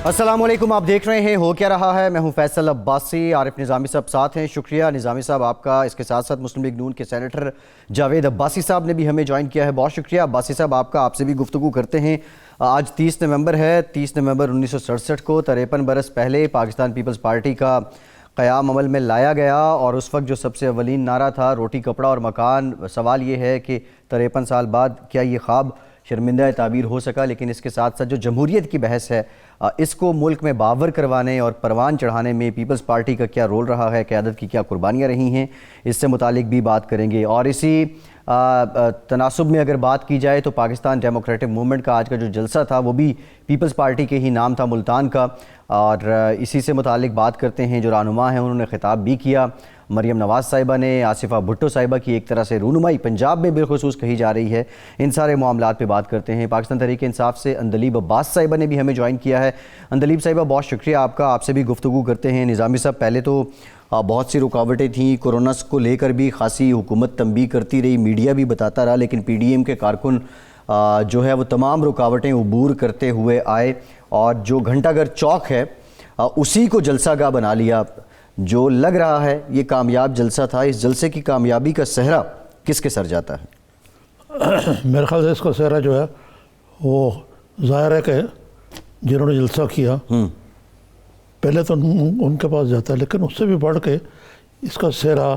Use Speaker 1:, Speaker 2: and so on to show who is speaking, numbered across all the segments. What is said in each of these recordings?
Speaker 1: अस्सलामुअलैकुम, आप देख रहे हैं हो क्या रहा है। मैं हूं फैसल अब्बासी, आरिफ निज़ामी साहब साथ हैं। शुक्रिया निज़ामी साहब आपका। इसके साथ साथ मुस्लिम लीग नून के सेनेटर जावेद अब्बासी साहब ने भी हमें ज्वाइन किया है। बहुत शुक्रिया अब्बासी साहब आपका। आपसे भी गुफ्तगू करते हैं। आज 30 नवंबर है। 30 नवंबर 1967 को 53 बरस पहले पाकिस्तान पीपल्स पार्टी का क़याम अमल में लाया गया और उस वक्त जो सबसे अवलीन नारा था रोटी कपड़ा और मकान। सवाल ये है कि 53 साल बाद क्या ये ख्वाब शर्मिंदा ताबीर हो सका। लेकिन इसके साथ साथ जो जमहूरियत की बहस है, इसको मुल्क में बावर करवाने और परवान चढ़ाने में पीपल्स पार्टी का क्या रोल रहा है, क़यादत की क्या कुर्बानियाँ रही हैं, इससे मुतालिक भी बात करेंगे। और इसी तनासुब में अगर बात की जाए तो पाकिस्तान डेमोक्रेटिक मूवमेंट का आज का जो जलसा था वो भी पीपल्स पार्टी के ही नाम था, मुल्तान का। और इसी से मुतालिक बात करते हैं। जो रहनुमा हैं उन्होंने ख़िताब भी किया। मरियम नवाज़ साहिबा ने आसिफ़ा भुट्टो साहिबा की एक तरह से रूनुमाई पंजाब में बिलखुसूस कही जा रही है। इन सारे मामलात पे बात करते हैं। पाकिस्तान तहरीक इंसाफ से अंदलीब अब्बास साहिबा ने भी हमें ज्वाइन किया है। अंदलीब साहिबा बहुत शुक्रिया आपका। आपसे भी गुफ्तगू करते हैं। निज़ामी साहब, पहले तो बहुत सी रुकावटें थीं, कोरोना को लेकर भी खासी हुकूमत तंबीह करती रही, मीडिया भी बताता रहा, लेकिन PDM के कारकुन जो है वो तमाम रुकावटें अबूर करते हुए आए और जो घंटाघर चौक है उसी को जलसागाह बना लिया। जो लग रहा है ये कामयाब जलसा था। इस जलसे की कामयाबी का सेहरा किसके सर जाता है?
Speaker 2: मेरे ख्याल से इसका सेहरा जो है वो ज़ाहिर है कि जिन्होंने जलसा किया पहले तो उनके पास जाता है, लेकिन उससे भी बढ़ के इसका सेहरा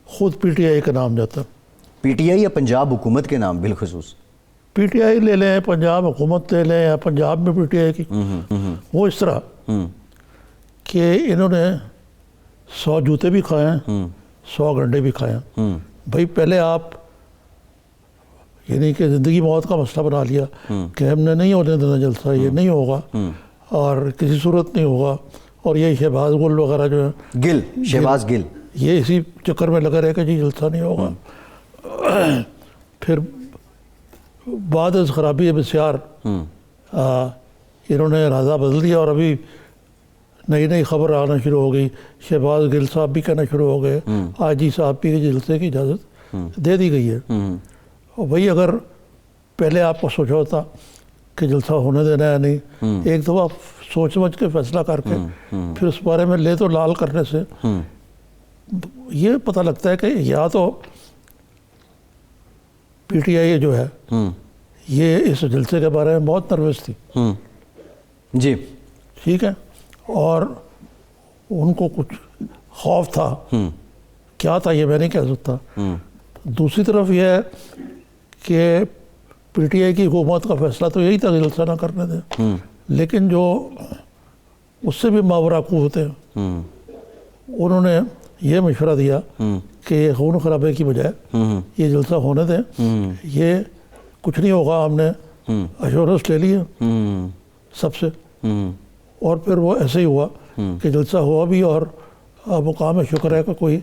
Speaker 2: खुद PTI के नाम जाता है।
Speaker 1: PTI या पंजाब हुकूमत के नाम बिलखुसूस?
Speaker 2: PTI ले लें, पंजाब हुकूमत ले लें, या पंजाब में PTI की, वो इस तरह कि इन्होंने 100 जूते भी खाए हैं, 100 गंडे भी खाए हैं। भाई पहले आप यानी कि ज़िंदगी मौत का मसला बना लिया कि हमने नहीं होने देना जलसा, ये नहीं होगा और किसी सूरत नहीं होगा। और ये शहबाज गुल वगैरह जो है
Speaker 1: शहबाज गिल
Speaker 2: ये इसी चक्कर में लगा रहे कि जी जलसा नहीं होगा। फिर बाद खराबी बसियार इन्होंने राजा बदल दिया और अभी नई नई खबर आना शुरू हो गई। शहबाज गिल साहब भी कहना शुरू हो गए, आजी साहब भी जलसे की इजाज़त दे दी गई है। और भाई अगर पहले आपको सोचा होता कि जलसा होने देना है नहीं, एक दफ़ा सोच समझ के फैसला करके फिर उस बारे में ले तो लाल करने से ये पता लगता है कि या तो PTI जो है ये इस जलसे के बारे में बहुत नर्वस थी
Speaker 1: जी,
Speaker 2: ठीक है, और उनको कुछ खौफ था। क्या था ये मैं नहीं कह सकता। दूसरी तरफ यह है कि PTI की हुकूमत का फैसला तो यही था कि जलसा ना करने दें, लेकिन जो उससे भी मावरा होते हैं उन्होंने ये मशवरा दिया कि खून खराबे की बजाय ये जलसा होने दें, ये कुछ नहीं होगा। हमने एश्योरेंस ले लिया सबसे और फिर वो ऐसे ही हुआ कि जलसा हुआ भी और मुकाम शुक्र है कि कोई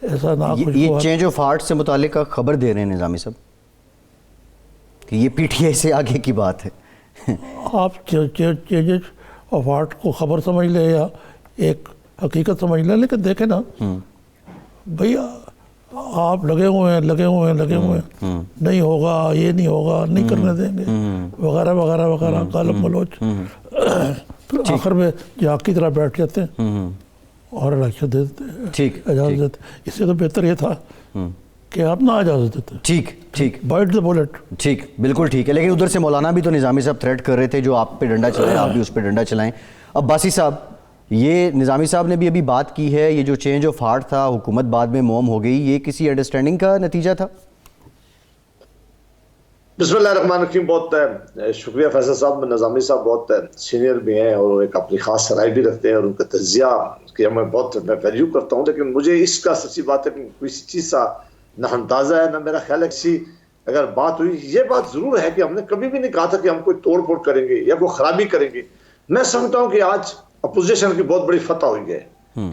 Speaker 2: ऐसा ना कुछ
Speaker 1: ये चेंज ऑफ हार्ट से मुतालिक खबर दे रहे हैं निज़ामी साहब कि ये PTI से आगे की बात है।
Speaker 2: आप चेंज ऑफ हार्ट को खबर समझ लें या एक हकीकत समझ लें, लेकिन देखें ना भैया आप लगे हुए हैं नहीं होगा, ये नहीं होगा, नहीं करने देंगे वगैरह वगैरह वगैरह गालम गलोच। फिर आखिर में जाग की तरह बैठ जाते हैं और इलेक्शन दे देते हैं,
Speaker 1: ठीक
Speaker 2: इजाज़त देते। इससे तो बेहतर ये था कि आप ना इजाज़त देते।
Speaker 1: ठीक
Speaker 2: बाइट द बुलेट।
Speaker 1: ठीक, बिल्कुल ठीक है। लेकिन उधर से मौलाना भी तो निज़ामी साहब थ्रेट कर रहे थे, जो आप पे डंडा चलाएं आप भी उस पर डंडा चलाएं। अब्बासी साहब, ये निज़ामी साहब ने भी अभी बात की है, ये जो चेंज ऑफ हार्ट था, हुकूमत बाद में मौम हो गई, ये किसी अंडरस्टैंडिंग का नतीजा था?
Speaker 3: बिस्मिल्लाहिर्रहमानिर्रहीम। बहुत शुक्रिया फैसल साहब। निज़ामी साहब बहुत सीनियर भी हैं और एक अपनी खास राय भी रखते हैं और उनका तजिया कि मैं वैल्यू करता हूँ। लेकिन मुझे इसका सच्ची बात है कि किसी चीज़ सा ना अंदाज़ा है ना मेरा ख्याल है किसी अगर बात हुई। ये बात ज़रूर है कि हमने कभी भी नहीं कहा था कि हम कोई तोड़ फोड़ करेंगे या कोई खराबी करेंगे। मैं समझता हूँ कि आज अपोजिशन की बहुत बड़ी फतह हुई है।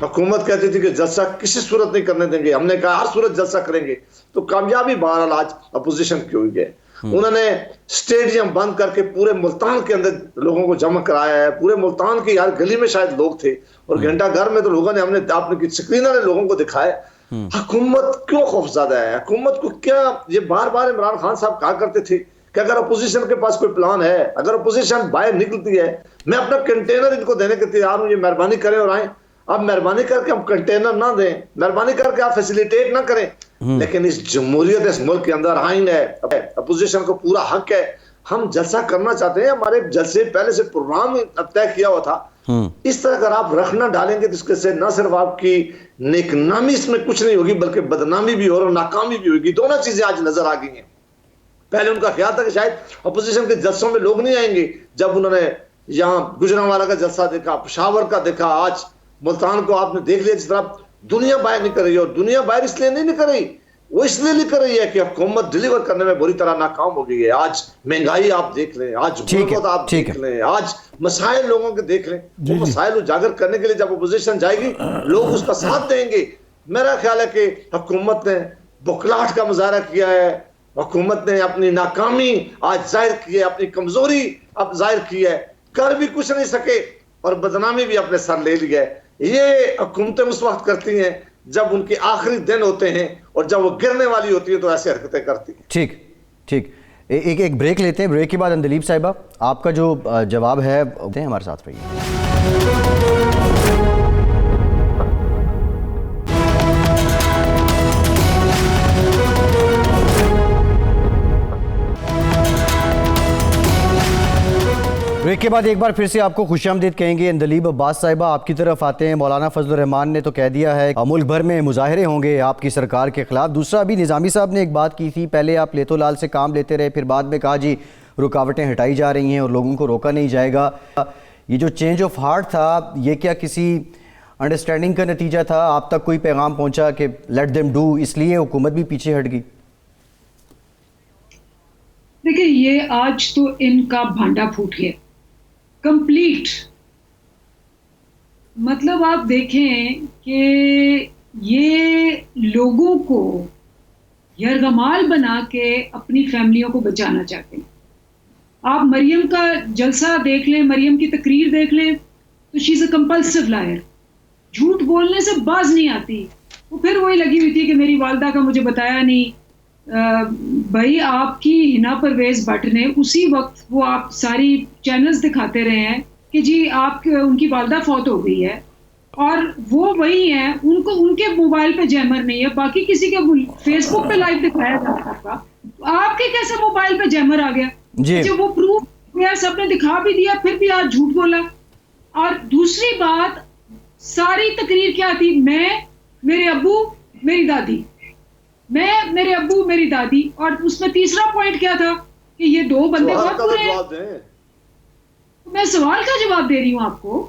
Speaker 3: हुकूमत कहती थी कि जलसा किसी सूरत नहीं करने देंगे, हमने कहा हर सूरत जलसा करेंगे, तो कामयाबी बहरहाल आज अपोजिशन की हुई है। उन्होंने स्टेडियम बंद करके पूरे मुल्तान के अंदर लोगों को जमा कराया है। पूरे मुल्तान की यार गली में शायद लोग थे और घंटा घर में तो लोगों ने हमने आपने स्क्रीनर ने लोगों को दिखाया। हुकूमत क्यों खौफज़दा है? हुकूमत को क्या, ये बार बार इमरान खान साहब कहा करते थे कि अगर अपोजिशन के पास कोई प्लान है, अगर अपोजिशन बाहर निकलती है, मैं अपना कंटेनर इनको देने के तैयार हूं, ये मेहरबानी करें और आए। अब मेहरबानी करके हम कंटेनर ना दें, मेहरबानी करके आप फैसिलिटेट ना करें, लेकिन इस जमहूरियत, इस मुल्क के अंदर आइन है, अपोजिशन को पूरा हक है। हम जलसा करना चाहते हैं, हमारे जलसे पहले से प्रोग्राम तय किया हुआ था। इस तरह अगर आप रखना डालेंगे तो इसके से न सिर्फ आपकी नेकनामी इसमें कुछ नहीं होगी, बल्कि बदनामी भी और नाकामी भी होगी। दोनों चीजें आज नजर आ गई हैं। पहले उनका ख्याल था कि शायद अपोजिशन के जलसों में लोग नहीं आएंगे, जब उन्होंने यहाँ गुजरांवाला का जलसा देखा, पेशावर का देखा, आज मुल्तान को आपने देख लिया। जिस तरह दुनिया बाहर नहीं कर रही, और दुनिया बाहर इसलिए नहीं कर रही, वो इसलिए नहीं कर रही है कि हुकूमत डिलीवर करने में बुरी तरह नाकाम हो गई है। आज महंगाई आप देख लें, आज गुर्बत आप देख लें, आज मसाइल लोगों के देख लें। वो मसाइल उजागर करने के लिए जब अपोजिशन जाएगी, लोग उसका साथ देंगे। मेरा ख्याल है कि हुकूमत ने बुखलाहट का मुजाहरा किया है, हुकूमत ने अपनी नाकामी आज जाहिर की है, अपनी कमजोरी अब जाहिर की है, कर भी कुछ नहीं सके और बदनामी भी अपने सर ले ली है। ये हुकूमतें उस वक्त करती हैं जब उनके आखिरी दिन होते हैं, और जब वो गिरने वाली होती है तो ऐसे हरकतें करती हैं।
Speaker 1: ठीक ठीक, एक ब्रेक लेते हैं। ब्रेक के बाद अंदलीब साहिबा आपका जो जवाब है हमारे साथ रहिए। ब्रेक के बाद एक बार फिर से आपको खुशामदीद कहेंगे। अंदलीब अब्बास साहिबा आपकी तरफ आते हैं। मौलाना फजलुर रहमान ने तो कह दिया है मुल्क भर में मुजाहरे होंगे आपकी सरकार के खिलाफ। दूसरा, अभी निज़ामी साहब ने एक बात की थी, पहले आप लेतो लाल से काम लेते रहे, फिर बाद में कहा जी रुकावटें हटाई जा रही हैं और लोगों को रोका नहीं जाएगा। ये जो चेंज ऑफ हार्ट था, ये क्या किसी अंडरस्टैंडिंग का नतीजा था? आप तक कोई पैगाम पहुँचा कि लेट देम डू, इसलिए हुकूमत भी पीछे हट गई?
Speaker 4: देखिए, ये आज तो इनका भांडा फूट गया कंप्लीट। मतलब आप देखें कि ये लोगों को यरगमाल बना के अपनी फैमिलियों को बचाना चाहते हैं। आप मरियम का जलसा देख लें, मरियम की तकरीर देख लें, तो she is a compulsive liar. झूठ बोलने से बाज नहीं आती। वो फिर वही लगी हुई थी कि मेरी वालदा का मुझे बताया नहीं। भाई, आपकी हिना परवेज भट्ट ने उसी वक्त वो आप सारी चैनल्स दिखाते रहे हैं कि जी आप उनकी वालदा फौत हो गई है, और वो वही हैं, उनको उनके मोबाइल पे जैमर नहीं है, बाकी किसी के फेसबुक पे लाइव दिखाया जा सकता, आपके कैसे मोबाइल पे जैमर आ गया? जो वो प्रूफ गया, सबने दिखा भी दिया, फिर भी आज झूठ बोला। और दूसरी बात, सारी तकरीर क्या थी? मैं, मेरे अब्बू, मेरी दादी, मैं, मेरे अब्बू, मेरी दादी, और उसमें तीसरा पॉइंट क्या था कि ये दो बंदे बहुत बुरे हैं। मैं सवाल का जवाब दे रही हूँ आपको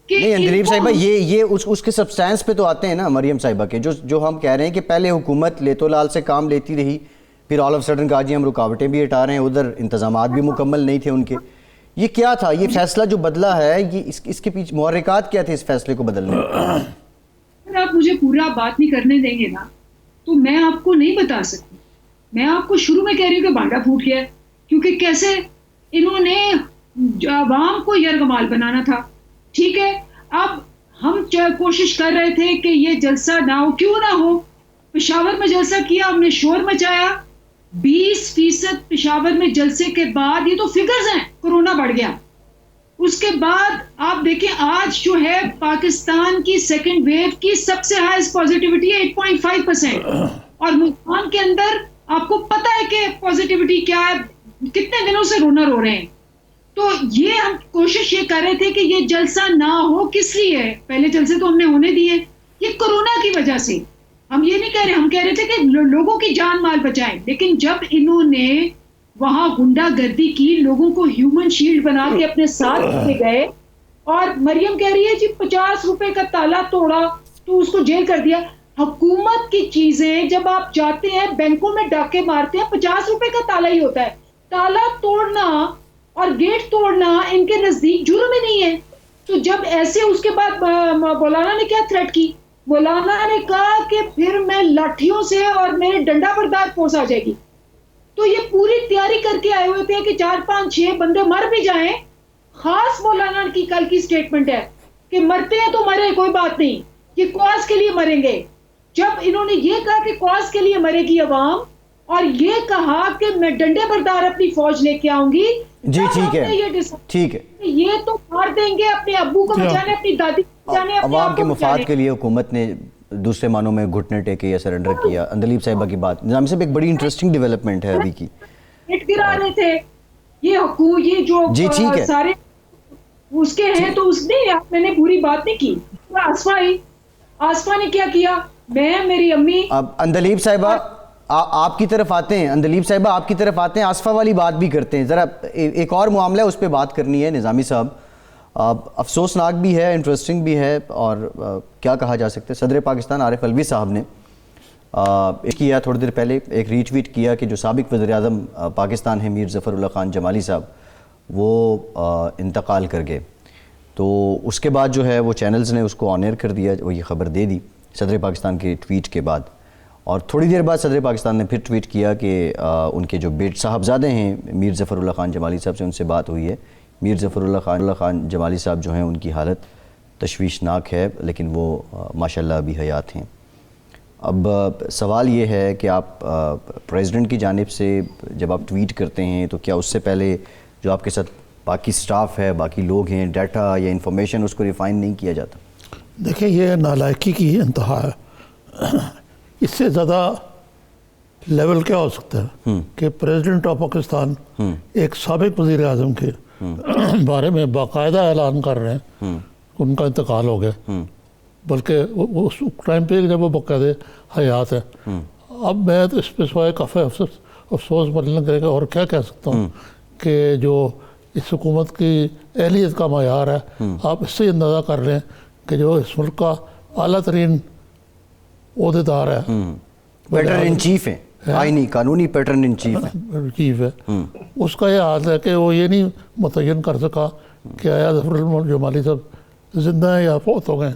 Speaker 4: कि
Speaker 1: नहीं अंदलीब साहिबा, ये उसके सब्सटेंस पे तो आते हैं ना मरियम साहिबा के, जो हम कह रहे हैं कि पहले हुकूमत लेतो लाल से काम लेती रही, फिर ऑल ऑफ सडन कहा जी हम रुकावटें भी हटा रहे हैं, उधर इंतजामात भी मुकम्मल नहीं थे उनके। ये क्या था? ये फैसला जो बदला है, ये इसके पीछे मुहर्रिकात क्या थे इस फैसले को बदलने में?
Speaker 4: अगर आप मुझे पूरा बात नहीं करने देंगे ना, तो मैं आपको नहीं बता सकती। मैं आपको शुरू में कह रही हूँ कि भांडा फूट गया, क्योंकि कैसे इन्होंने आवाम को यरगमाल बनाना था। ठीक है, अब हम कोशिश कर रहे थे कि ये जलसा ना हो, क्यों ना हो। पेशावर में जलसा किया, हमने शोर मचाया, 20% पेशावर में जलसे के बाद, ये तो फिगर्स हैं, कोरोना बढ़ गया। उसके बाद आप देखें, आज जो है पाकिस्तान की सेकेंड वेव की सबसे हाईएस्ट पॉजिटिविटी है 8.5%, और मुल्तान के अंदर आपको पता है कि पॉजिटिविटी क्या है, कितने दिनों से रोना रो रहे हैं। तो ये हम कोशिश ये कर रहे थे कि ये जलसा ना हो। किस लिए? पहले जलसे तो हमने होने दिए, ये कोरोना की वजह से। हम ये नहीं कह रहे, हम कह रहे थे कि लोगों की जान माल बचाएं। लेकिन जब इन्होंने वहां गुंडागर्दी की, लोगों को ह्यूमन शील्ड बना के अपने साथ ले गए, और मरियम कह रही है जी 50 रुपए का ताला तोड़ा तो उसको जेल कर दिया। हुकूमत की चीजें जब आप जाते हैं बैंकों में डाके मारते हैं, 50 रुपए का ताला ही होता है। ताला तोड़ना और गेट तोड़ना इनके नजदीक जुर्म ही नहीं है। तो जब ऐसे, उसके बाद मौलाना ने क्या थ्रेट की? मौलाना ने कहा कि फिर मैं लाठियों से और मेरे डंडा बरदार फोर्स आ जाएगी। तो ये पूरी तैयारी करके आए हुए थे कि 4, 5, 6 बंदे मर भी जाएं। खास मौलाना की कल की स्टेटमेंट है कि मरते हैं तो मरे, कोई बात नहीं, ये कॉज के लिए मरेंगे। जब इन्होंने ये कहा कि कॉज के लिए मरेगी अवाम, और ये कहा कि मैं डंडे बरदार अपनी फौज लेके आऊंगी।
Speaker 1: जी
Speaker 4: तब
Speaker 1: ठीक
Speaker 4: हमने
Speaker 1: है,
Speaker 4: ये decide
Speaker 1: ठीक है।
Speaker 4: किया, ये तो मार देंगे अपने अब्बू को बचाने, अपनी दादी को बचाने, अपने
Speaker 1: अवाम
Speaker 4: आप
Speaker 1: के
Speaker 4: को
Speaker 1: मफाद
Speaker 4: बचाने।
Speaker 1: के लिए हुकूमत ने दूसरे मानों में घुटने टेके या सरेंडर किया। अंदलीब साहिबा की बात निजामी साहब एक बड़ी इंटरेस्टिंग डेवलपमेंट है अभी की।
Speaker 4: पेट गिरा रहे थे ये जो
Speaker 1: जी, ठीक है।
Speaker 4: सारे उसके हैं, तो उसने मैंने पूरी बात नहीं की। आसफा ने क्या किया, मैं मेरी अम्मी।
Speaker 1: अब अंदलीब साहिबा आपकी तरफ आते हैं, अंदलीब साहिबा आपकी तरफ आते हैं, आसफा वाली बात भी करते हैं। ज़रा एक और मामला है उस पर बात करनी है निज़ामी साहब। अफसोसनाक भी है, इंटरेस्टिंग भी है, और क्या कहा जा सकता है, सदर पाकिस्तान आरिफ अलवी साहब ने किया थोड़ी देर पहले एक रीट्वीट किया कि जो साबिक वज़ीर-ए-आज़म पाकिस्तान है मीर ज़फ़रुल्लाह ख़ान जमाली साहब, वो इंतकाल कर गए। तो उसके बाद जो है वो चैनल्स ने उसको ऑन एयर कर दिया, वो ये ख़बर दे दी सदर पाकिस्तान के ट्वीट के बाद। और थोड़ी देर बाद सदर पाकिस्तान ने फिर ट्वीट किया कि उनके जो साहबजादे हैं मीर ज़फ़रुल्लाह ख़ान जमाली साहब से उनसे बात हुई है। मीर ज़फ़रुल्लाह ख़ान जमाली साहब जो हैं उनकी हालत तशवीशनाक है, लेकिन वो माशाल्लाह अभी हयात हैं। अब सवाल ये है कि आप प्रेसिडेंट की जानिब से जब आप ट्वीट करते हैं तो क्या उससे पहले जो आपके साथ बाकी स्टाफ है, बाकी लोग हैं, डाटा या इंफॉर्मेशन उसको रिफ़ाइन नहीं किया जाता?
Speaker 2: देखिए, ये नालायकी की इंतहा है। इससे ज़्यादा लेवल क्या हो सकता है कि प्रेसिडेंट ऑफ पाकिस्तान एक साबिक वज़ीर आज़म के बारे में बाकायदा ऐलान कर रहे हैं उनका इंतकाल हो गया, बल्कि उस टाइम पे जब वो बाकायदे हयात है। अब मैं तो इस पर सिवाय काफ़ी अफसोस बदलने करेगा और क्या कह सकता हूँ कि जो इस हुकूमत की अहलियत का मयार है, आप इससे अंदाज़ा कर रहे हैं कि जो इस मुल्क का आला तरीन ओहदेदार है,
Speaker 1: पैटर्न इन चीफ है, आईनी कानूनी पैटर्न इन चीफ है,
Speaker 2: चीफ है, उसका ये हाल है कि वो ये नहीं मुतय्यन कर सका कि आया ज़फ़रुल्लाह जमाली साहब जिंदा हैं या फौत हो गए।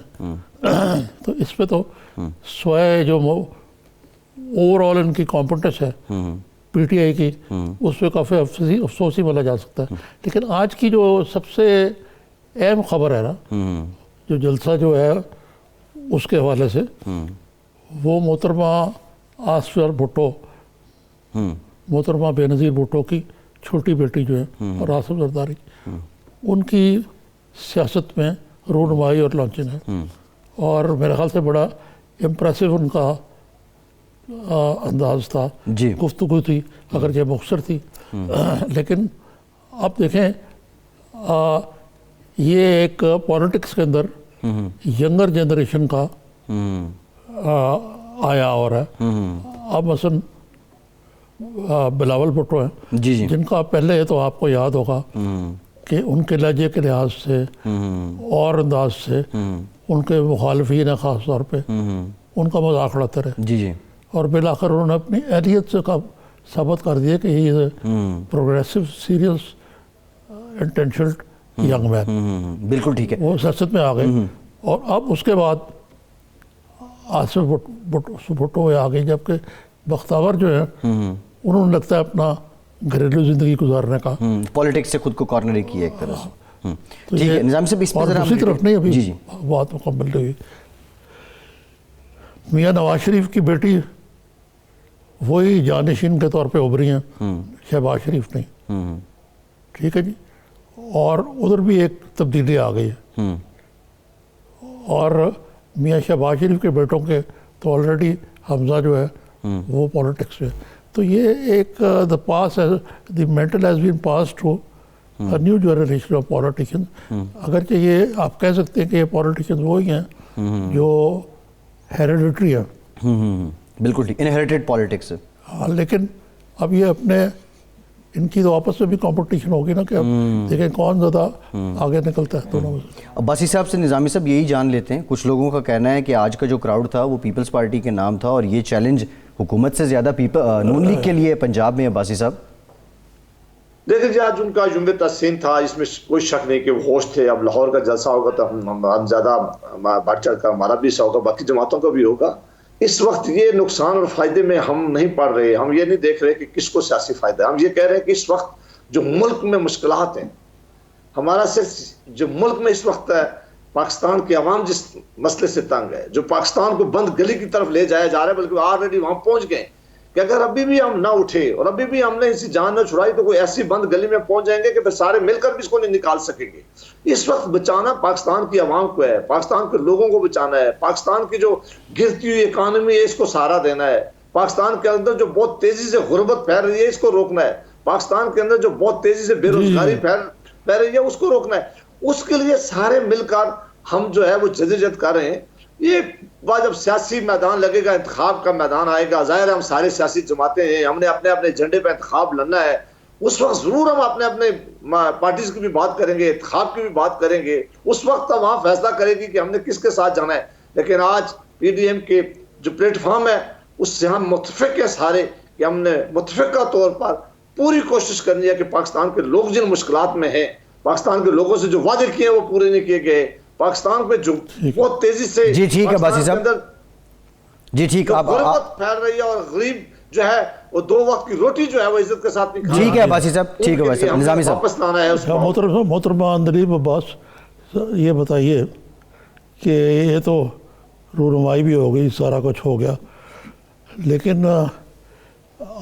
Speaker 2: तो इस पे तो स्वयं जो ओवरऑल इनकी कॉम्पिटेंस है पीटीआई की, उस पर काफ़ी अफसोस ही बोला जा सकता है। लेकिन आज की जो सबसे अहम खबर है ना, जो जलसा जो है उसके हवाले से, वो मोहतरमा आसफा भुट्टो, मोहतरमा बेनज़ीर भुट्टो की छोटी बेटी जो है रासिब जरदारी, उनकी सियासत में रूनुमाई और लॉन्चिंग है। और मेरे ख्याल से बड़ा इम्प्रेसिव उनका अंदाज था, गुफ्तगू थी, अगर ये मुख्तसर थी। लेकिन आप देखें, ये एक पॉलिटिक्स के अंदर यंगर जनरेशन का आया और है। अब मसलन बिलावल भुट्टो हैं, जिनका पहले तो आपको याद होगा कि उनके लहजे के लिहाज से और अंदाज से उनके मुखालफीन है ख़ास तौर पे उनका मजाक उड़ाते रहे। और बिलाखिर उन्होंने अपनी अहलियत से साबित कर दिया कि he is a progressive serious intentioned young man.
Speaker 1: बिल्कुल ठीक है,
Speaker 2: वो सियासत में आ गए। और अब उसके बाद आसिफ भुट्टो आ गई, जबकि बख्तावर जो है उन्होंने लगता है अपना घरेलू ज़िंदगी गुजारने का
Speaker 1: पॉलिटिक्स से खुद को कॉर्नर किया एक तरह से।
Speaker 2: तो
Speaker 1: ठीक है निज़ाम साहब, इस पर
Speaker 2: और दूसरी तरफ नहीं, अभी बात मुकम्मल हुई, मियाँ नवाज शरीफ की बेटी वही जानशीन के तौर पे उभरी हैं, शहबाज शरीफ नहीं। ठीक है जी। और उधर भी एक तब्दीली आ गई है। और मियाँ शहबाज शरीफ के बेटों के तो ऑलरेडी हमजा जो है वो पॉलिटिक्स में। तो ये एक the pass the mantle has been passed to a new generation of politicians. अगरचे ये आप कह सकते हैं कि ये पॉलिटिशियंस वही हैं जो हेरिडिटरी है।
Speaker 1: बिल्कुल ठीक, इनहेरिटेड पॉलिटिक्स है।
Speaker 2: हाँ, लेकिन अब ये अपने इनकी तो आपस में भी कंपटीशन होगी ना कि अब देखें कौन ज़्यादा आगे निकलता है दोनों में।
Speaker 1: अब्बासी साहब से निज़ामी साहब यही जान लेते हैं, कुछ लोगों का कहना है कि आज का जो क्राउड था वो पीपल्स पार्टी के नाम था और ये चैलेंज हुकूमत से ज़्यादा नून लीग के लिए पंजाब में। अब्बासी साहब
Speaker 3: देखिए जी, आज उनका जुम्बे तहसीन था, इसमें कोई शक नहीं कि वो होश थे। अब लाहौर का जलसा होगा तो हम ज़्यादा बढ़ चढ़ कर हमारा भी हिस्सा होगा, बाकी जमातों का भी होगा। इस वक्त ये नुकसान और फायदे में हम नहीं पढ़ रहे, हम ये नहीं देख रहे कि किसको सियासी फायदा है। हम ये कह रहे हैं कि इस वक्त जो मुल्क में मुश्किलात हैं, हमारा सिर्फ जो मुल्क में इस वक्त है, पाकिस्तान की आवाम जिस मसले से तंग है, जो पाकिस्तान को बंद गली की तरफ ले जाया जा रहा है, बल्कि ऑलरेडी वहां पहुंच गए कि अगर अभी भी हम ना उठे और अभी भी हमने इसी जान न छुड़ाई तो कोई ऐसी बंद गली में पहुंच जाएंगे कि फिर सारे मिलकर भी इसको नहीं निकाल सकेंगे। इस वक्त बचाना पाकिस्तान की आवाम को है, पाकिस्तान के लोगों को बचाना है, पाकिस्तान की जो गिरती हुई इकानमी है इसको सहारा देना है, पाकिस्तान के अंदर जो बहुत तेजी से गुर्बत फैल रही है इसको रोकना है, पाकिस्तान के अंदर जो बहुत तेजी से बेरोजगारी फैल रही है उसको रोकना है। उसके लिए सारे मिलकर हम जो है वो जद्दोजहद कर रहे हैं। ये बात जब सियासी मैदान लगेगा, इंतखाब का मैदान आएगा, जाहिर है हम सारे सियासी जमातें हैं, हमने अपने अपने एजेंडे पे इंतखाब लड़ना है, उस वक्त जरूर हम अपने अपने पार्टीज की भी बात करेंगे, इंतखाब की भी बात करेंगे, उस वक्त हम वहां फैसला करेंगे कि हमने किसके साथ जाना है। लेकिन आज पीडीएम के जो प्लेटफॉर्म है उससे हम मुतफिक हैं सारे कि हमने मुतफिका तौर पर पूरी कोशिश करनी है कि पाकिस्तान के लोग जिन मुश्किलात में हैं, पाकिस्तान के लोगों से जो वादे किए वो पूरे नहीं किए गए, पाकिस्तान पे जो बहुत तेजी से
Speaker 1: जी ठीक है बासी साहब, जी ठीक, आप
Speaker 3: फैल रही है और गरीब जो है वो 2 वक्त की रोटी जो है वो इज्जत के साथ नहीं खा रहा है।
Speaker 1: ठीक है बासी साहब, ठीक है बासी साहब, निजामी साहब
Speaker 3: वापस लाना है उसको।
Speaker 2: मोहतरमा अंदलीब अब्बास, ये बताइए कि ये तो रूनुमाई भी हो गई, सारा कुछ हो गया, लेकिन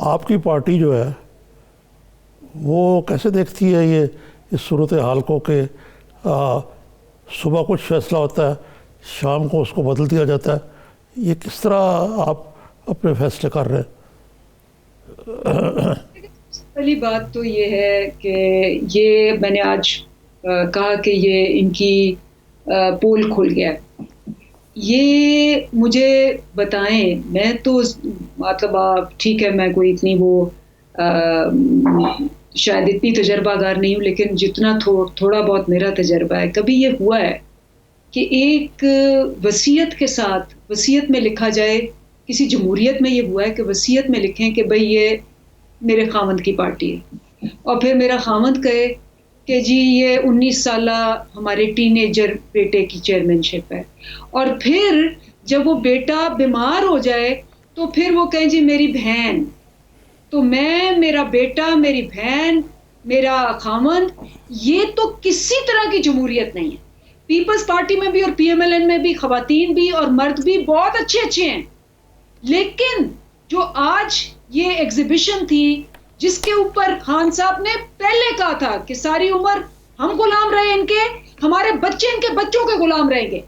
Speaker 2: आपकी पार्टी जो है वो कैसे देखती है ये इस सूरत हाल को कि सुबह कुछ फैसला होता है, शाम को उसको बदल दिया जाता है, ये किस तरह आप अपने फैसले कर रहे हैं?
Speaker 4: पहली बात तो ये है कि ये मैंने आज कहा कि ये इनकी पोल खुल गया। ये मुझे बताएं, मैं तो मतलब ठीक है, मैं कोई इतनी वो शायद इतनी तजर्बागार नहीं हूँ, लेकिन जितना थोड़ा बहुत मेरा तजर्बा है, कभी ये हुआ है कि एक वसीयत के साथ, वसीयत में लिखा जाए, किसी जमहूरियत में ये हुआ है कि वसीयत में लिखें कि भाई ये मेरे खामंद की पार्टी है, और फिर मेरा खामंद कहे कि जी ये 19 साला हमारे टीनेजर बेटे की चेयरमैनशिप है, और फिर जब वो बेटा बीमार हो जाए तो फिर वो कहें जी मेरी बहन, तो मैं, मेरा बेटा, मेरी बहन, मेरा खामंद, ये तो किसी तरह की जमहूरियत नहीं है। पीपल्स पार्टी में भी और पीएमएलएन में भी खवातीन भी और मर्द भी बहुत अच्छे अच्छे हैं, लेकिन जो आज ये एग्जीबिशन थी जिसके ऊपर खान साहब ने पहले कहा था कि सारी उम्र हम गुलाम रहे इनके, हमारे बच्चे इनके बच्चों के गुलाम रहेंगे,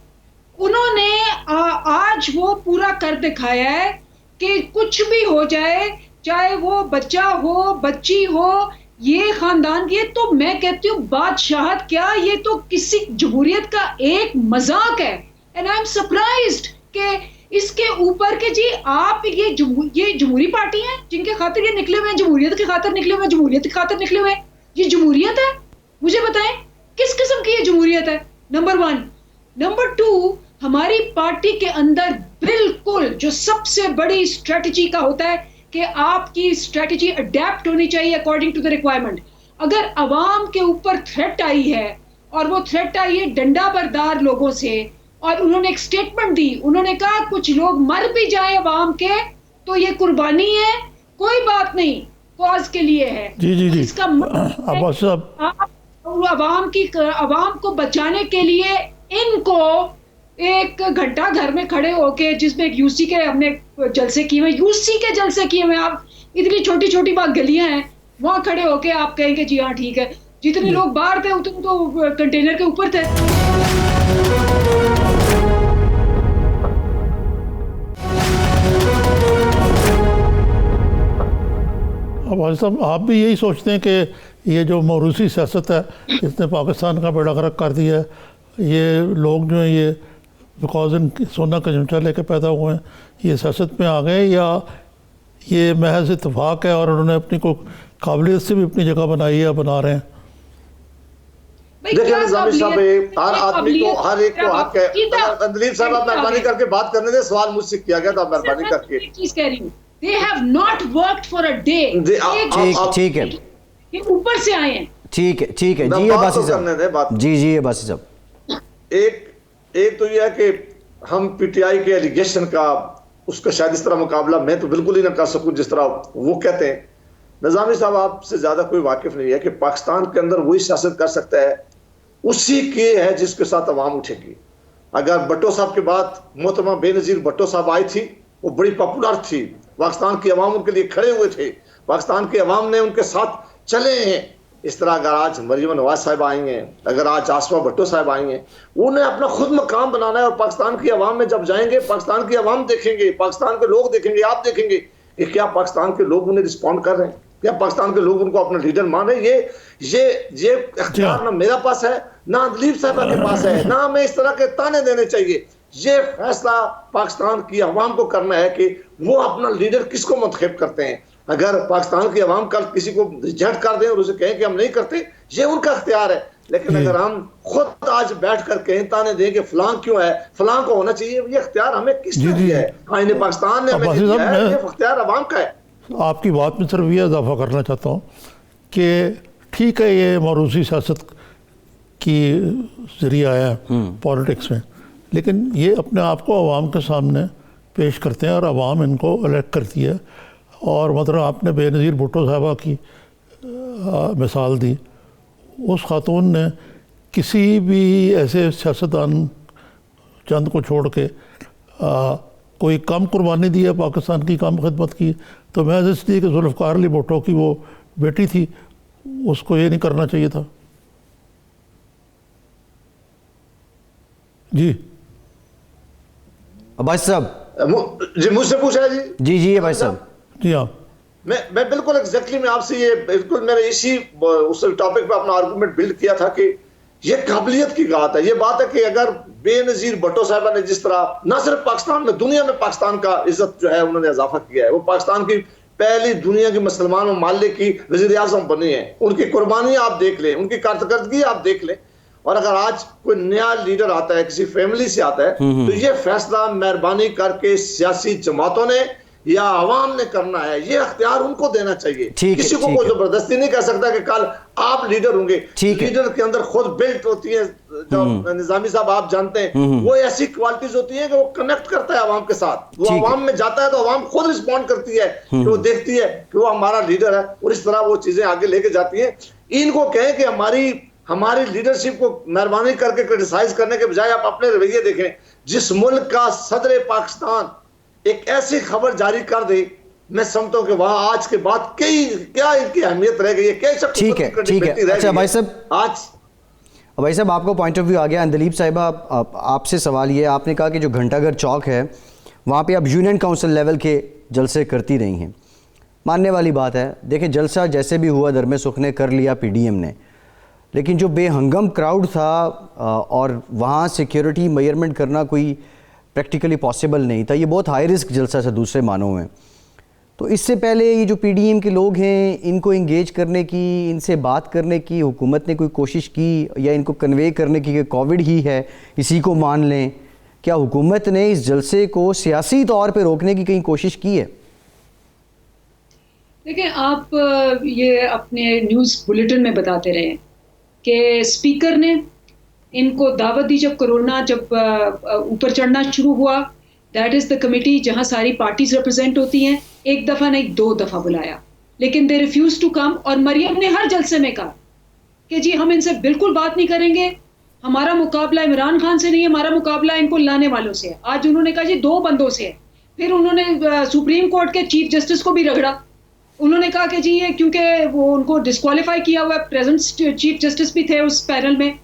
Speaker 4: उन्होंने आज वो पूरा कर दिखाया है कि कुछ भी हो जाए, चाहे वो बच्चा हो, बच्ची हो, ये खानदान की है। तो मैं कहती हूँ बादशाहत क्या, ये तो किसी जमहूरियत का एक मजाक है। एंड आई एम सरप्राइज्ड कि इसके ऊपर के जी आप ये जमहूरी पार्टी हैं जिनके खातिर ये निकले हुए हैं, जमहूरियत की खातिर निकले हुए हैं, जमहूरियत की खातिर निकले हुए हैं, ये जमहूरियत है? मुझे बताएं किस किस्म की ये जमहूरियत है? नंबर 1। नंबर 2, हमारी पार्टी के अंदर बिल्कुल जो सबसे बड़ी स्ट्रेटजी का होता है कि आपकी स्ट्रेटजी अडेप्ट होनी चाहिए अकॉर्डिंग टू द रिक्वायरमेंट। अगर अवाम के ऊपर थ्रेट आई है और वो थ्रेट आई है डंडा बरदार लोगों से, और उन्होंने एक स्टेटमेंट दी, उन्होंने कहा कुछ लोग मर भी जाए अवाम के तो ये कुर्बानी है, कोई बात नहीं, कॉज के लिए है।
Speaker 2: जी जी जी,
Speaker 4: इसका मतलब आप अवाम को बचाने के लिए इनको 1 घंटा घर में खड़े होके, जिसमें यूसी के हमने जलसे किए हुए, यूसी के जलसे किए हुए, आप इतनी छोटी छोटी बात गलियां हैं, वहां खड़े होके आप कहेंगे जी हाँ ठीक है, जितने लोग बाहर थे उतने तो कंटेनर के ऊपर थे।
Speaker 2: अब भाई साहब, आप भी यही सोचते हैं कि ये जो मौरूसी सियासत है इसने पाकिस्तान का बेड़ा गर्क कर दिया है, ये लोग जो हैं ये बिकॉज इन सोना का चमचा लेके पैदा हुए हैं ये सियासत में आ गए, या ये महज इत्तेफाक है और उन्होंने अपनी को काबिलियत से भी अपनी जगह बनाई है या बना रहे हैं?
Speaker 3: देखिए निजामी साहब, हर आदमी को, हर एक को हक है। अंदलीब साहब आप मेहरबानी करके बात करने दे, सवाल मुझसे किया गया था, मेहरबानी करके।
Speaker 4: चीज कह रही हूँ, they have not worked for a day।
Speaker 1: ठीक है,
Speaker 4: ये ऊपर से आए हैं।
Speaker 1: ठीक है जी ये बासी साहब, जी ये बासी साहब,
Speaker 3: एक तो यह है कि हम पीटीआई के एलिगेशन का उसका शायद इस तरह मुकाबला मैं तो बिल्कुल ही ना कर सकूं जिस तरह वो कहते हैं। निजामी साहब आपसे ज्यादा कोई वाकिफ नहीं है कि पाकिस्तान के अंदर वही सियासत कर सकता है उसी के है जिसके साथ अवाम उठेगी। अगर भट्टो साहब के बाद मोहतरमा बेनजीर भट्टो साहब आई थी, वो बड़ी पॉपुलर थी, पाकिस्तान की अवाम उनके लिए खड़े हुए थे, पाकिस्तान की अवाम ने उनके साथ चले हैं। इस तरह अगर आज मरियम नवाज साहब आई हैं, अगर आज आसमा भट्टो साहब आई हैं, उन्हें अपना खुद मकाम बनाना है और पाकिस्तान की अवाम में जब जाएंगे, पाकिस्तान की अवाम देखेंगे, पाकिस्तान के लोग देखेंगे, आप देखेंगे कि क्या पाकिस्तान के लोग उन्हें रिस्पॉन्ड कर रहे हैं, क्या पाकिस्तान के लोग उनको अपना लीडर मान रहे हैं। ये इख्तियार ना मेरा पास है, ना दिलीप साहब के पास है, ना हमें इस तरह के ताने देने चाहिए। ये फैसला पाकिस्तान की अवाम को करना है कि वो अपना लीडर किसको मुंतखब करते हैं। अगर पाकिस्तान की अवाम कल किसी को रिजेक्ट कर दें और उसे कहें कि हम नहीं करते, ये उनका इख्तियार है। लेकिन अगर हम खुद आज बैठ कर कहें, ताने दें कि फलां क्यों है, फलां को होना चाहिए, ये इख्तियार हमें किसने दिया है? आईने पाकिस्तान ने हमें दिया है, ये इख्तियार अवाम का है।
Speaker 2: आपकी बात में सिर्फ ये इजाफा करना चाहता हूँ कि ठीक है, ये मरूसी सियासत की जरिए आया पॉलिटिक्स में, लेकिन ये अपने आप को अवाम के सामने पेश करते हैं और अवाम इनको इलेक्ट करती है। और मतलब आपने बेनज़ीर भुट्टो साहबा की मिसाल दी, उस खातून ने किसी भी ऐसे सियासतदान चंद को छोड़ के कोई कम कुर्बानी दी है, पाकिस्तान की कम खिदमत की, तो मैं इसलिए कि जुल्फ़िकार अली भुट्टो की वो बेटी थी, उसको ये नहीं करना चाहिए था। जी
Speaker 1: अब्बासी साहब
Speaker 3: जी मुझसे पूछा है जी।
Speaker 1: जी अब्बासी साहब।
Speaker 2: जी हाँ,
Speaker 3: मैं बिल्कुल एग्जैक्टली मैं आपसे ये बिल्कुल मैंने इसी उस टॉपिक पे अपना आर्गूमेंट बिल्ड किया था कि ये काबिलियत की बात है। ये बात है कि अगर बेनजीर भुट्टो साहबा ने जिस तरह न सिर्फ पाकिस्तान में, दुनिया में पाकिस्तान का इज्जत जो है उन्होंने इजाफा किया है, वो पाकिस्तान की पहली दुनिया की मुसलमान ममालिक की वज़ीर आज़म बनी है, उनकी कुर्बानी आप देख लें, उनकी कारकर्दगी आप देख लें। और अगर आज कोई नया लीडर आता है, किसी फैमिली से आता है, तो ये फैसला मेहरबानी करके सियासी जमातों ने या आवाम ने करना है, ये अख्तियार उनको देना चाहिए। किसी को कोई जबरदस्ती नहीं कह सकता कि कल आप लीडर होंगे। लीडर के अंदर खुद बिल्ट होती है, जो निजामी साहब आप जानते हैं, वो ऐसी क्वालिटीज होती है कि वो कनेक्ट करता है आवाम के साथ। वो आवाम में जाता है तो आवाम खुद रिस्पॉन्ड करती है कि वो देखती है कि वो हमारा लीडर है, और इस तरह वो चीजें आगे लेके जाती है। इनको कहें कि हमारी लीडरशिप को मेहरबानी करके क्रिटिसाइज करने के बजाय आप अपने रवैये देखें। जिस मुल्क का सदर पाकिस्तान एक ऐसी खबर जारी कर दे, मैं समझता हूं कि वहां आज के बाद क्या इनकी अहमियत रह गई है, क्या
Speaker 1: ठीक है। अच्छा भाई साहब आपका पॉइंट ऑफ व्यू आ गया। दिलीप साहिबा, आपसे सवाल ये, आपने कहा कि जो घंटाघर चौक है वहाँ पे अब यूनियन काउंसिल लेवल के जलसे करती रही हैं, मानने वाली बात है। देखिए, जलसा जैसे भी हुआ दरमे सुख ने कर लिया पीडीएम ने, लेकिन जो बेहंगम क्राउड था और वहाँ सिक्योरिटी मेजरमेंट करना कोई प्रैक्टिकली पॉसिबल नहीं था, ये बहुत हाई रिस्क जलसा था दूसरे मानों में। तो इससे पहले ये जो पीडीएम के लोग हैं, इनको इंगेज करने की, इनसे बात करने की हुकूमत ने कोई कोशिश की, या इनको कन्वे करने की कि कोविड ही है, इसी को मान लें? क्या हुकूमत ने इस जलसे को सियासी तौर पे रोकने की कहीं कोशिश की है?
Speaker 4: देखिए, आप ये अपने न्यूज़ बुलेटिन में बताते रहे कि स्पीकर ने इनको दावत दी जब कोरोना ऊपर चढ़ना शुरू हुआ। दैट इज़ द कमेटी जहां सारी पार्टीज रिप्रेजेंट होती हैं। एक दफ़ा नहीं 2 दफ़ा बुलाया, लेकिन दे रिफ्यूज टू कम। और मरियम ने हर जलसे में कहा कि जी हम इनसे बिल्कुल बात नहीं करेंगे, हमारा मुकाबला इमरान खान से नहीं है, हमारा मुकाबला इनको लाने वालों से है। आज उन्होंने कहा जी 2 बंदों से है। फिर उन्होंने सुप्रीम कोर्ट के चीफ जस्टिस को भी रगड़ा। उन्होंने कहा कि जी ये क्योंकि वो उनको डिस्क्वालीफाई किया हुआ है, प्रेजेंट चीफ जस्टिस भी थे उस पैनल में,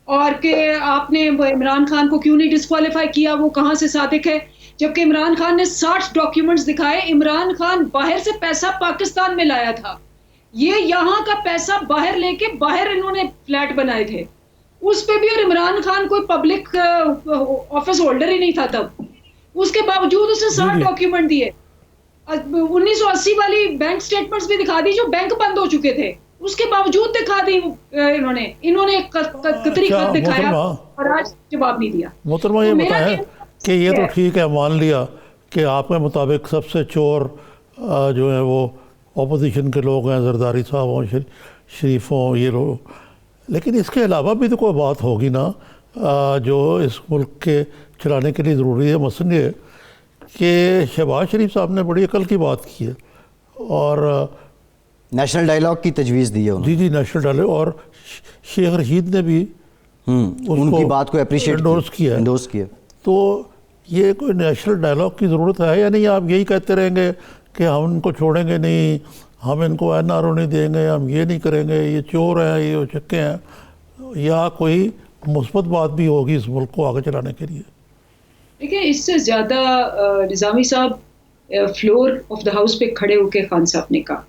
Speaker 4: और कि आपने इमरान खान को क्यों नहीं डिस्क्वालीफाई किया, वो कहाँ से सादिक है। जबकि इमरान खान ने 60 डॉक्यूमेंट्स दिखाए। इमरान खान बाहर से पैसा पाकिस्तान में लाया था, ये यहाँ का पैसा बाहर लेके बाहर इन्होंने फ्लैट बनाए थे उस पे भी। और इमरान खान कोई पब्लिक ऑफिस होल्डर ही नहीं था तब, उसके बावजूद उसने 60 डॉक्यूमेंट दिए। 1980 वाली बैंक स्टेटमेंट्स भी दिखा दी जो बैंक बंद हो चुके थे, उसके बावजूद दिखा दी इन्होंने कतरी खत दिखाया और आज जवाब नहीं दिया।
Speaker 2: मोहतरमा ये बताएं कि ये तो ठीक है, मान लिया कि आपके मुताबिक सबसे चोर जो है वो अपोजिशन के लोग हैं, जरदारी साहब हों, शरीफ हों, ये लोग, लेकिन इसके अलावा भी तो कोई बात होगी ना जो इस मुल्क के चलाने के लिए ज़रूरी है। मसलन ये कि शहबाज शरीफ साहब ने बड़ी अकल की बात की है और
Speaker 1: नेशनल डायलॉग की तजवीज़ दी है उन्होंने।
Speaker 2: जी नेशनल डायलॉग, और शेख रशीद ने भी
Speaker 1: उनकी बात को अप्रिशिएट
Speaker 2: एंडोर्स किया। तो ये कोई नेशनल डायलॉग की ज़रूरत है या नहीं? आप यही कहते रहेंगे कि हम इनको छोड़ेंगे नहीं, हम इनको NRO नहीं देंगे, हम ये नहीं करेंगे, ये चोर हैं, ये चक्के हैं, या कोई मुस्बत बात भी होगी इस मुल्क को आगे चलाने के लिए?
Speaker 4: देखिए, इससे ज़्यादा निज़ामी साहब फ्लोर ऑफ द हाउस पे खड़े होकर खान साहब ने कहा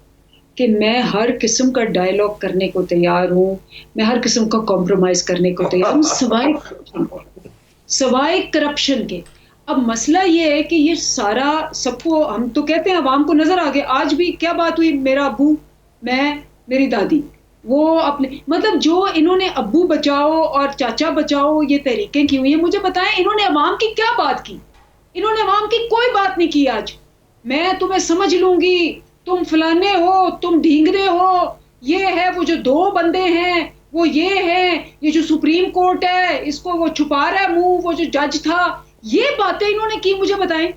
Speaker 4: कि मैं हर किस्म का डायलॉग करने को तैयार हूँ, मैं हर किस्म का कॉम्प्रोमाइज़ करने को तैयार हूँ, सवाए करप्शन के। अब मसला ये है कि ये सारा सबको, हम तो कहते हैं आवाम को नजर आ गया। आज भी क्या बात हुई, मेरा अब्बू, मैं, मेरी दादी, वो अपने मतलब जो इन्होंने अब्बू बचाओ और चाचा बचाओ ये तहरीकें की हुई हैं, मुझे बताएं इन्होंने अवाम की क्या बात की? इन्होंने अवाम की कोई बात नहीं की। आज मैं तुम्हें समझ लूंगी, तुम फलाने हो, तुम ढींगरे हो, ये है वो जो दो बंदे हैं, वो ये है, ये जो सुप्रीम कोर्ट है इसको वो छुपा रहा है मुंह, वो जो जज था, ये बातें इन्होंने की। मुझे बताएं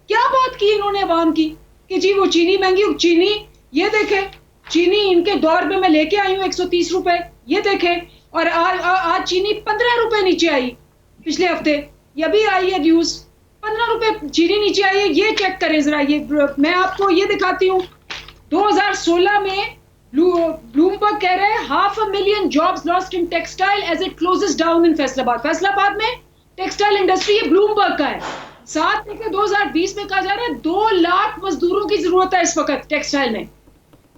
Speaker 4: क्या बात की इन्होंने अवाम की कि जी वो चीनी महंगी, चीनी ये देखें, चीनी इनके दौर में मैं लेके आई हूँ 130 रुपए, ये देखें, और आज चीनी 15 रुपए नीचे आई पिछले हफ्ते, ये भी आई है न्यूज, 15 रुपए चीनी नीचे आई है। ये चेक करें जरा, ये मैं आपको ये दिखाती हूँ। 2016 में ब्लूमबर्ग कह रहे हैं 500,000 jobs lost in textile as it closes down in Faisalabad. Faisalabad में टेक्सटाइल इंडस्ट्री ये ब्लूमबर्ग का है। साथ में 2020 में कहा जा रहा है 2 लाख मजदूरों की जरूरत है इस वक्त टेक्सटाइल में।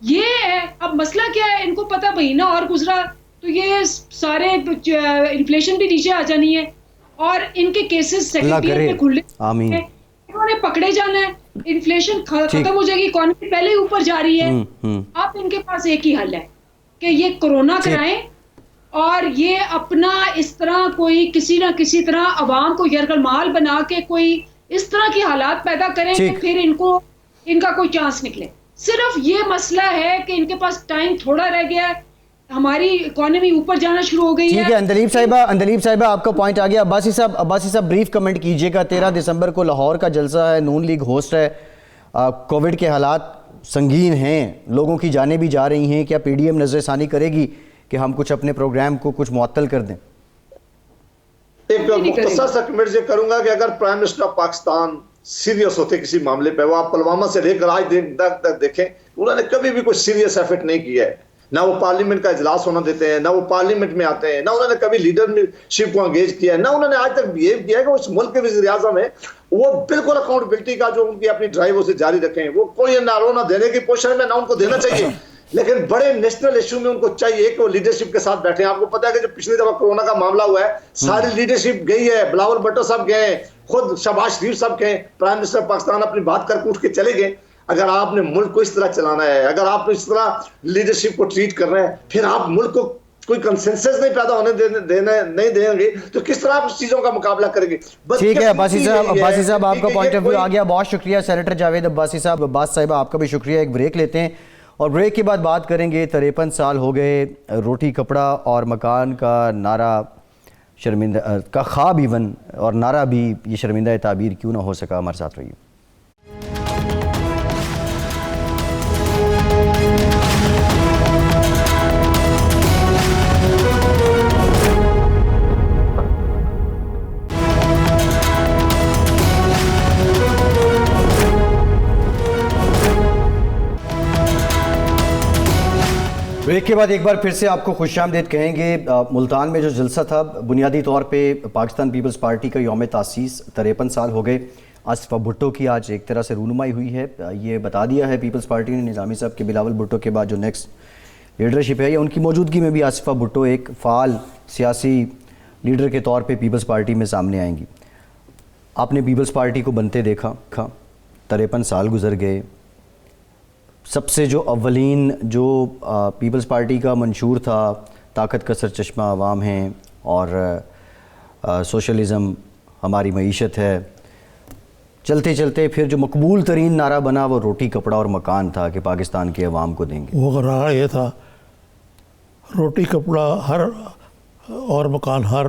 Speaker 4: ये है। अब मसला क्या है, इनको पता महीना और गुजरा तो ये सारे इन्फ्लेशन भी नीचे आ जानी है और इनके केसेस सेक्रेटरीट में खुले, इन्होंने पकड़े जाना है, इन्फ्लेशन खत्म हो जाएगी, इकोनॉमी पहले ही ऊपर जा रही है। अब इनके पास एक ही हल है कि ये कोरोना कराएं और ये अपना इस तरह कोई किसी ना किसी तरह अवाम को यरगमाल बना के कोई इस तरह की हालात पैदा करें कि फिर इनका कोई चांस निकले। सिर्फ ये मसला है कि इनके पास टाइम थोड़ा रह गया है, हमारी इकोनॉमी ऊपर जाना शुरू हो गई है।
Speaker 1: ठीक है अंदलीब साहिबा आपका पॉइंट आ गया। अब्बासी साहब ब्रीफ कमेंट कीजिएगा। 13 दिसंबर को लाहौर का जलसा है, नून लीग होस्ट है, कोविड के हालात संगीन हैं, लोगों की जानें भी जा रही हैं, क्या PDM नजरसानी करेगी कि हम कुछ अपने प्रोग्राम को कुछ मुअत्तल कर दें?
Speaker 3: एक मुख्तसर सा कमेंट ये करूंगा कि अगर prime minister of Pakistan serious होते किसी मामले पे, वो आप पुलवामा से लेकर आज तक देखें, उन्होंने कभी भी कोई सीरियस एफर्ट नहीं किया है। ना वो पार्लियामेंट का इजलास होना देते हैं, ना वो पार्लियामेंट में आते हैं, ना उन्होंने कभी लीडरशिप को एंगेज किया है, ना उन्होंने आज तक बिहेव किया है कि उस मुल्क के वज़ीर आज़म है वो बिल्कुल अकाउंटेबिलिटी का जो उनकी अपनी ड्राइव उसे जारी रखें। वो कोई नारो ना देने की पोजीशन में, ना उनको देना चाहिए, लेकिन बड़े नेशनल इशू में उनको चाहिए कि वो लीडरशिप के साथ बैठे। आपको पता है कि जो पिछली दफा कोरोना का मामला हुआ है, सारी लीडरशिप गई है, बिलावल भुट्टो साहब गए, खुद शहबाज शरीफ साहब गए, प्राइम मिनिस्टर पाकिस्तान अपनी बात कर उठ के चले गए। अगर आपने मुल्क को इस तरह चलाना है, अगर आप इस तरह लीडरशिप को ट्रीट कर रहे हैं, फिर आप मुल्क को कोई कंसेंसस नहीं पैदा होने नहीं देंगे तो किस तरह आप चीजों का मुकाबला करेंगे?
Speaker 1: ठीक है अब्बासी साहब आपका पॉइंट ऑफ व्यू आ गया, बहुत शुक्रिया सेनेटर जावेद अब्बासी साहब। अब्बास साहिबा आपका भी शुक्रिया। एक ब्रेक लेते हैं और ब्रेक के बाद बात करेंगे 53 साल हो गए, रोटी कपड़ा और मकान का नारा शर्मिंदा का ख्वाब इवन और नारा भी ये शर्मिंदा ताबीर क्यों ना हो सका। हमारे साथ रहिए। ब्रेक के बाद एक बार फिर से आपको खुशामदीद कहेंगे। मुल्तान में जो जलसा था, बुनियादी तौर पे पाकिस्तान पीपल्स पार्टी का यौम तासीस 53 साल हो गए। आसिफ भुट्टो की आज एक तरह से रूनुमाई हुई है। ये बता दिया है पीपल्स पार्टी ने निज़ामी साहब के बिलावल भुट्टो के बाद जो नेक्स्ट लीडरशिप है, या उनकी मौजूदगी में भी आसिफ भुट्टो एक फ़ाल सियासी लीडर के तौर पर पीपल्स पार्टी में सामने आएंगी। आपने पीपल्स पार्टी को बनते देखा, 53 साल गुजर गए। सबसे जो अव्वलीन जो पीपल्स पार्टी का मंशूर था, ताकत का सरचश्मा अवाम हैं और सोशलिज़म हमारी मईशत है, चलते चलते फिर जो मकबूल तरीन नारा बना वो रोटी कपड़ा और मकान था कि पाकिस्तान के अवाम को देंगे।
Speaker 2: वो रहा ये था, रोटी कपड़ा हर और मकान हर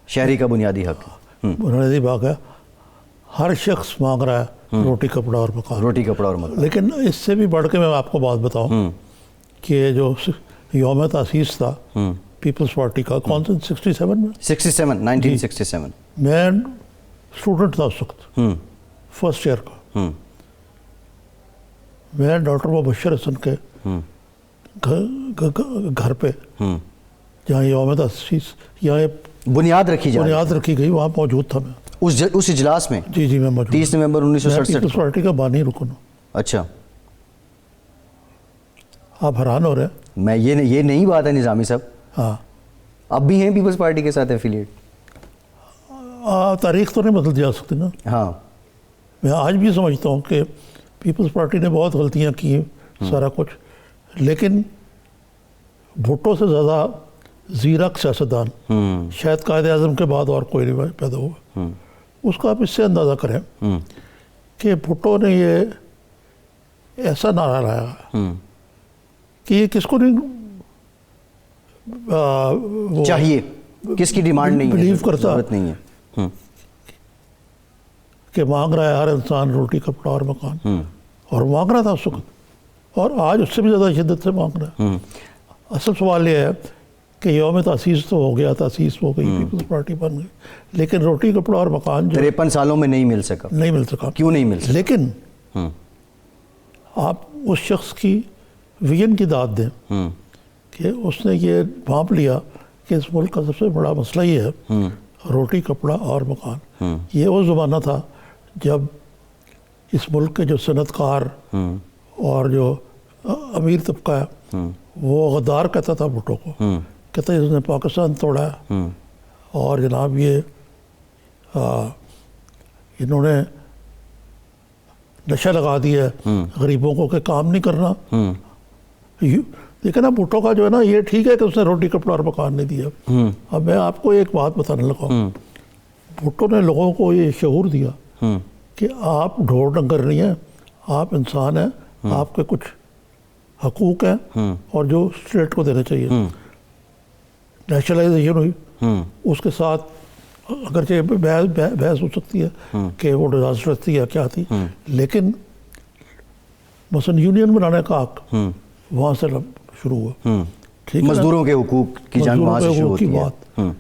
Speaker 1: शहरी का बुनियादी हक,
Speaker 2: बुनियादी हक है। हर शख्स मांग रहा है रोटी कपड़ा और मकान,
Speaker 1: रोटी कपड़ा और मकान।
Speaker 2: लेकिन इससे भी बढ़ के मैं आपको बात बताऊं कि जो यौम तासीस था पीपल्स पार्टी का, कौन सा
Speaker 1: 1967
Speaker 2: मैं स्टूडेंट था उस वक्त, फर्स्ट ईयर का। मैं डॉक्टर मुबशर हसन के घर पे जहाँ यौम तसीस यहाँ
Speaker 1: बुनियाद रखी जा रही
Speaker 2: बुनियाद रखी गई, वहाँ मौजूद था मैं।
Speaker 1: उस इजलास में?
Speaker 2: जी जी मैं मौजूद।
Speaker 1: 30 नवंबर 1967
Speaker 2: पीपल्स पार्टी का बानी रुकन हूँ।
Speaker 1: अच्छा,
Speaker 2: आप हैरान हो रहे हैं?
Speaker 1: मैं ये नहीं बात है निज़ामी साहब,
Speaker 2: हाँ,
Speaker 1: अब भी हैं पीपल्स पार्टी के साथ एफिलिएट?
Speaker 2: तारीख तो नहीं बदल जा सकती ना।
Speaker 1: हाँ,
Speaker 2: मैं आज भी समझता हूँ कि पीपल्स पार्टी ने बहुत गलतियाँ की, सारा कुछ, लेकिन भुट्टो से ज़्यादा ज़ीरक सियासतदान शायद कायद आज़म के बाद और कोई नहीं पैदा हुआ। उसका आप इससे अंदाज़ा करें कि भुट्टो ने ये ऐसा नारा लाया कि ये किसको नहीं
Speaker 1: चाहिए, किसकी डिमांड नहीं है,
Speaker 2: बिलीव करता
Speaker 1: जरूरत नहीं है
Speaker 2: कि मांग रहा है हर इंसान रोटी कपड़ा और मकान, और मांग रहा था उस वक्त, और आज उससे भी ज़्यादा शिद्दत से मांग रहा है। असल सवाल ये है कि यौम तासीस तो हो गया, तासीस हो गई, पीपल्स पार्टी बन गई, लेकिन रोटी कपड़ा और मकान जो
Speaker 1: 53 सालों में नहीं मिल सका।
Speaker 2: नहीं मिल सका।
Speaker 1: क्यों नहीं मिल सका?
Speaker 2: लेकिन आप उस शख्स की विजन की दाद दें कि उसने ये भांप लिया कि इस मुल्क का सबसे बड़ा मसला ये है रोटी कपड़ा और मकान। ये वो ज़माना था जब इस मुल्क के जो सनतकार और जो अमीर तबका है वो गद्दार कहता था भुट्टो को, कहता है इसने पाकिस्तान तोड़ा है, और जनाब ये इन्होंने नशा लगा दिया गरीबों को कि काम नहीं करना। लेकिन अब भुट्टो का जो है ना, ये ठीक है कि उसने रोटी कपड़ा और मकान नहीं दिया। अब मैं आपको एक बात बताने लगा, भुट्टो ने लोगों को ये शऊर दिया कि आप ढोर डंगर नहीं है, आप इंसान हैं, आपके कुछ हकूक़ हैं और जो स्टेट को देने चाहिए। नेशनलाइजेशन हुई, उसके साथ अगरचे बहस हो सकती है कि वो डिजास्टर थी या क्या थी, लेकिन मसलन यूनियन बनाने का हक वहाँ से शुरू हुआ। ठीक है,
Speaker 1: मजदूरों के हुकूक की जंग वहाँ से शुरू होती है।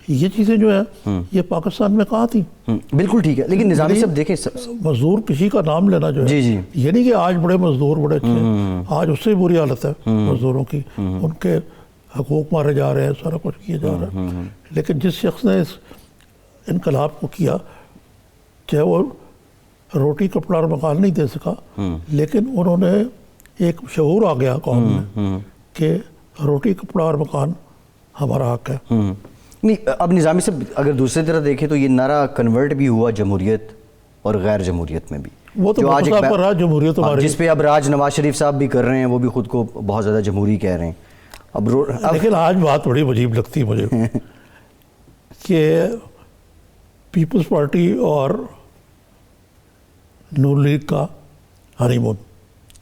Speaker 2: ये चीज़ें जो है ये पाकिस्तान में कहाँ थी?
Speaker 1: बिल्कुल ठीक है, लेकिन निज़ामी साहब देखें,
Speaker 2: मजदूर किसी का नाम लेना जो है,
Speaker 1: जी जी,
Speaker 2: ये नहीं कि आज बड़े मजदूर बड़े अच्छे हैं, आज उससे बुरी हालत है मजदूरों की, उनके हकूक मारे जा रहे हैं, सारा कुछ किया जा रहा है। लेकिन जिस शख्स ने इस इनकलाब को किया, चाहे वो रोटी कपड़ा और मकान नहीं दे सका, लेकिन उन्होंने एक शऊर आ गया कौम में कि रोटी कपड़ा और मकान हमारा हक है।
Speaker 1: नहीं, अब निज़ामी साहब अगर दूसरी तरह देखें तो ये नारा कन्वर्ट भी हुआ जमहूरियत और गैर जमहूरियत में भी।
Speaker 2: वो तो आज जमहूरियत हमारी,
Speaker 1: जिस पे अब राज नवाज शरीफ साहब भी कर रहे हैं, वो भी खुद को बहुत ज़्यादा जमहूरी कह रहे हैं। अब
Speaker 2: लेकिन आज बात बड़ी अजीब लगती है मुझे कि पीपल्स पार्टी और नून लीग का हनीमून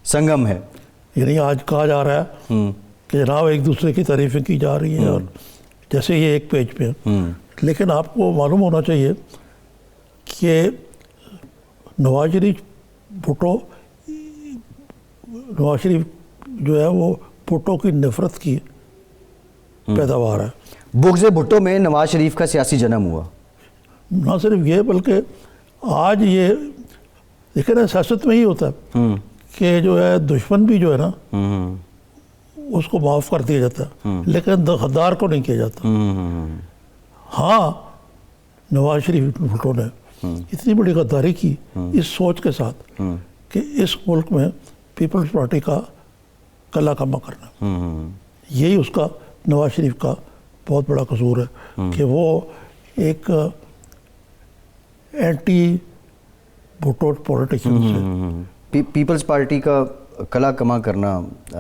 Speaker 1: संगम है,
Speaker 2: यानी आज कहा जा रहा है कि जनाब एक दूसरे की तारीफें की जा रही हैं, और जैसे ये एक पेज पे है। लेकिन आपको मालूम होना चाहिए कि नवाज शरीफ भुट्टो, नवाज शरीफ जो है वो भुट्टो की नफरत की पैदावार है।
Speaker 1: बुग़्ज़ भुट्टो में नवाज शरीफ का सियासी जन्म हुआ।
Speaker 2: ना सिर्फ ये, बल्कि आज ये देखिए ना, सियासत में ही होता है कि जो है दुश्मन भी जो है ना उसको माफ़ कर दिया जाता है, लेकिन गद्दार को नहीं किया जाता। हाँ, नवाज शरीफ भुट्टो ने इतनी बड़ी गद्दारी की इस सोच के साथ कि इस मुल्क में पीपल्स पार्टी का कला कमा करना, यही उसका नवाज शरीफ का बहुत बड़ा कसूर है कि वो एक एंटी भुट्टो पॉलिटिशियन से
Speaker 1: पीपल्स पार्टी का कला कमा करना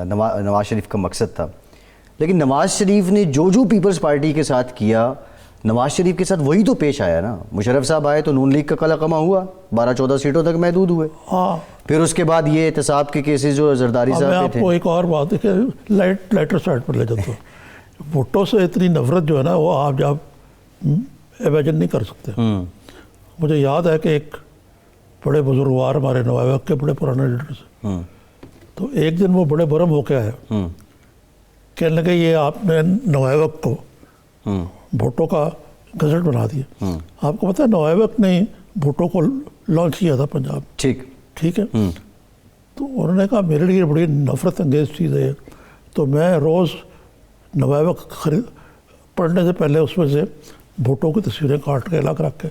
Speaker 1: नवाज शरीफ का मकसद था। लेकिन नवाज शरीफ ने जो पीपल्स पार्टी के साथ किया, नवाज शरीफ के साथ वही तो पेश आया ना। मुशर्रफ साहब आए तो नून लीग का कला कमा हुआ, 12-14 सीटों तक महदूद हुए।
Speaker 2: हाँ,
Speaker 1: फिर उसके बाद ये एहतसाब के केसेस जो जरदारी साहब
Speaker 2: मैं
Speaker 1: के थे।
Speaker 2: आपको एक और बात है कि लाइटर साइड पर ले जाता हूँ। भुट्टो से इतनी नफरत जो है ना, वो आप जब इमेजिन नहीं कर सकते। मुझे याद है कि एक बड़े बुजुर्गवार हमारे नवाब के बड़े पुराने लीडर्स, तो एक दिन वो बड़े बरम होके आए, कहने लगे ये आपने नवाब को भुट्टो का गजट बना दिया। आपको पता है नवाब ने भुट्टो को लॉन्च किया था पंजाब।
Speaker 1: ठीक
Speaker 2: है, तो उन्होंने कहा मेरे लिए बड़ी नफ़रत अंगेज़ चीज़ है, तो मैं रोज़ नवाब खरीद पढ़ने से पहले उसमें से भुट्टो की तस्वीरें काट के अलग रख के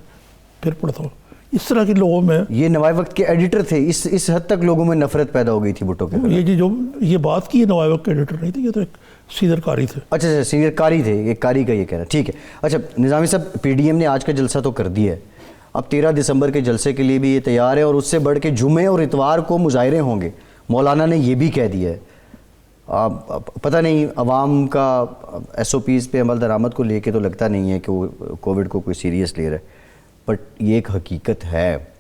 Speaker 2: फिर पढ़ता हूँ। इस तरह के लोगों में
Speaker 1: ये नवाब वक्त के एडिटर थे, इस हद तक लोगों में नफरत पैदा हो गई थी भुट्टो के खिलाफ।
Speaker 2: ये बात की नवाब वक्त के एडिटर नहीं थे, ये तो एक सीनियर कारी थे।
Speaker 1: अच्छा, सीनियर कारी थे, एक कारी का ये कहना, ठीक है। अच्छा निज़ामी साहब, पीडीएम ने आज का जलसा तो कर दिया है, अब 13 दिसंबर के जलसे के लिए भी ये तैयार है और उससे बढ़ के जुमे और इतवार को मुजाहरे होंगे, मौलाना ने ये भी कह दिया है। पता नहीं अवाम का SOPs पे अमल दरामद को लेके तो लगता नहीं है कि वो कोविड को कोई सीरियस ले रहा है, बट ये एक हकीकत है।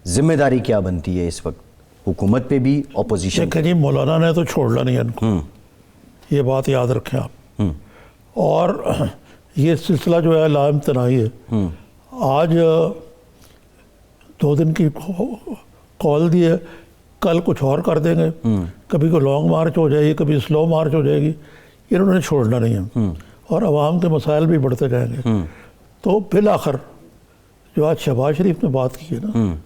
Speaker 1: जिम्मेदारी क्या बनती है इस वक्त हुकूमत पे भी, ऑपोजिशन पे?
Speaker 2: जी मौलाना ने तो छोड़ना नहीं है इनको, ये बात याद रखें आप। और ये सिलसिला जो है लाइम्तनाई है। आज 2 दिन की कॉल दी है, कल कुछ और कर देंगे, कभी कोई लॉन्ग मार्च हो जाएगी, कभी स्लो मार्च हो जाएगी, इन्होंने छोड़ना नहीं है और आवाम के मसाइल भी बढ़ते जाएंगे। तो बिल आखिर जो आज शहबाज शरीफ ने बात की है ना,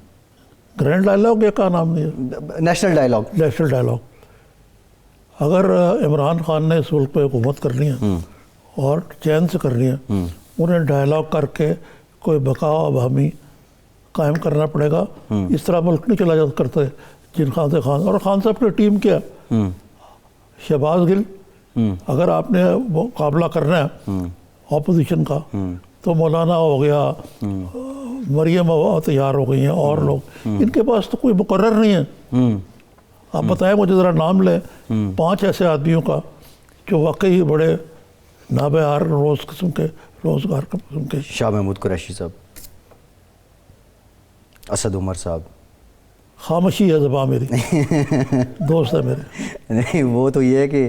Speaker 2: ग्रैंड डायलॉग या क्या नाम है,
Speaker 1: नेशनल डायलॉग,
Speaker 2: नेशनल डायलॉग, अगर इमरान खान ने इस मुल्क पे हुकूमत करनी है और चैन से करनी है, उन्हें डायलॉग करके कोई बकाव अवामी कायम करना पड़ेगा। इस तरह मुल्क नहीं चला जा करते जिन खान से खान और खान साहब की टीम क्या, शहबाज गिल, अगर आपने मुकाबला करना है ऑपोजिशन का तो मौलाना हो गया, मरियम तैयार हो गई हैं और लोग, इनके पास तो कोई मुकर्रर नहीं है। आप बताएं मुझे ज़रा नाम लें 5 ऐसे आदमियों का जो वाकई बड़े नाबेहार रोज़गार किस्म के।
Speaker 1: शाह महमूद कुरैशी साहब, असद उमर साहब।
Speaker 2: खामोशी है ज़बान मेरी दोस्त है मेरे।
Speaker 1: नहीं वो तो ये है कि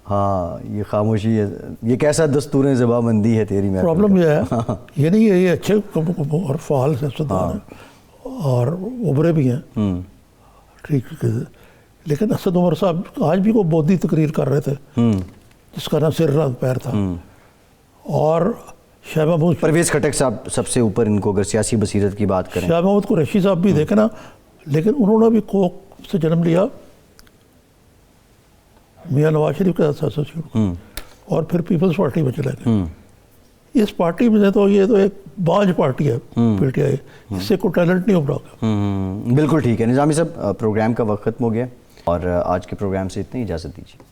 Speaker 1: हाँ ये खामोशी है, ये कैसा दस्तूर ज़बाबंदी है तेरी। मैं
Speaker 2: प्रॉब्लम ये है ये नहीं है, ये अच्छे और फ़ाल सियासतदान हैं और उभरे भी हैं, ठीक, लेकिन असद उमर साहब आज भी को बौद्धी तकरीर कर रहे थे जिसका ना सिर ना पैर था। और शाह महमूद,
Speaker 1: परवेज़ खटक साहब सबसे ऊपर इनको अगर सियासी बसीरत की बात करें,
Speaker 2: शाह महमूद कुरैशी साहब भी देखे ना, लेकिन उन्होंने भी कोक से जन्म लिया, मियाँ नवाज शरीफ के साथ एसोसिएट और फिर पीपल्स पार्टी में चले गए। इस पार्टी में तो ये तो एक बाज पार्टी है PTI, इससे कोई टैलेंट नहीं उभरा।
Speaker 1: बिल्कुल ठीक है निज़ामी साहब, प्रोग्राम का वक्त खत्म हो गया और आज के प्रोग्राम से इतनी इजाज़त दीजिए।